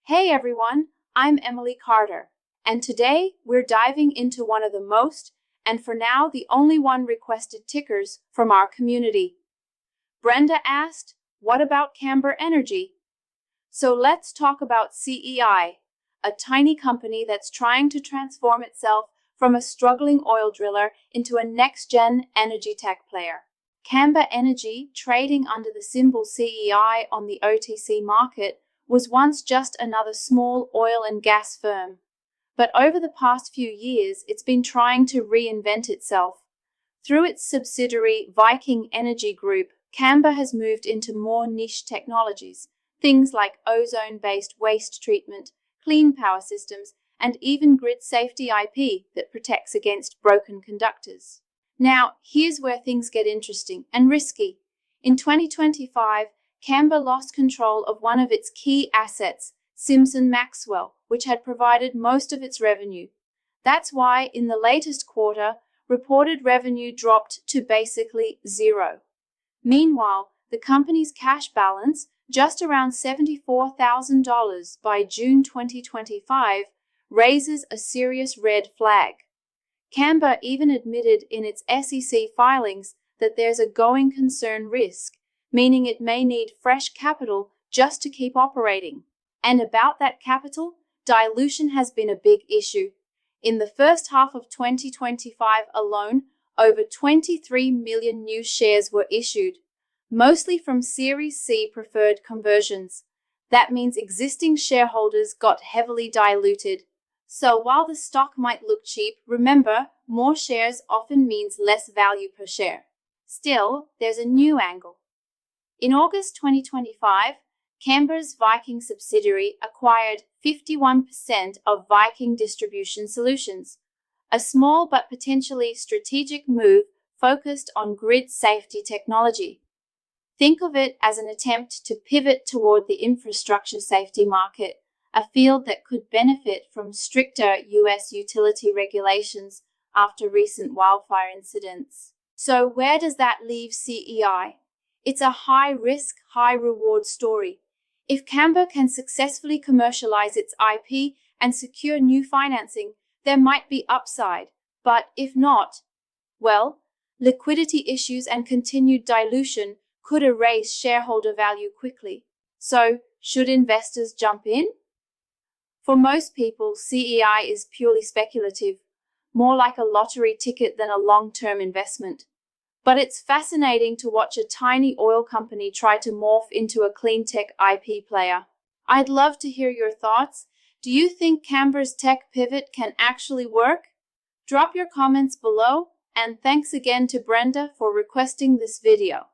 Hey everyone, I'm Emily Carter, and today we're diving into one of the most, and for now the only one, requested tickers from our community. Brenda asked, what about Camber Energy? So let's talk about CEI, a tiny company that's trying to transform itself from a struggling oil driller into a next-gen energy tech player. Camber Energy, trading under the symbol CEI on the OTC market, was once just another small oil and gas firm. But over the past few years, it's been trying to reinvent itself. Through its subsidiary Viking Energy Group, Camber has moved into more niche technologies, things like ozone-based waste treatment, clean power systems, and even grid safety IP that protects against broken conductors. Now, here's where things get interesting and risky. In 2025, Camber lost control of one of its key assets, Simson-Maxwell, which had provided most of its revenue. That's why, in the latest quarter, reported revenue dropped to basically zero. Meanwhile, the company's cash balance, just around $74,000 by June 2025, raises a serious red flag. Camber even admitted in its SEC filings that there's a going concern risk, meaning it may need fresh capital just to keep operating. And about that capital, dilution has been a big issue. In the first half of 2025 alone, over 23 million new shares were issued, mostly from Series C preferred conversions. That means existing shareholders got heavily diluted. So while the stock might look cheap, remember, more shares often means less value per share. Still, there's a new angle. In August 2025, Camber's Viking subsidiary acquired 51% of Viking Distribution Solutions, a small but potentially strategic move focused on grid safety technology. Think of it as an attempt to pivot toward the infrastructure safety market, a field that could benefit from stricter U.S. utility regulations after recent wildfire incidents. So where does that leave CEI? It's a high-risk, high-reward story. If Camber can successfully commercialize its IP and secure new financing, there might be upside. But if not, well, liquidity issues and continued dilution could erase shareholder value quickly. So, should investors jump in? For most people, CEI is purely speculative, more like a lottery ticket than a long-term investment. But it's fascinating to watch a tiny oil company try to morph into a clean tech IP player. I'd love to hear your thoughts. Do you think Camber's tech pivot can actually work? Drop your comments below, and thanks again to Brenda for requesting this video.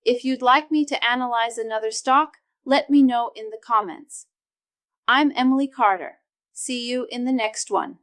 If you'd like me to analyze another stock, let me know in the comments. I'm Emily Carter. See you in the next one.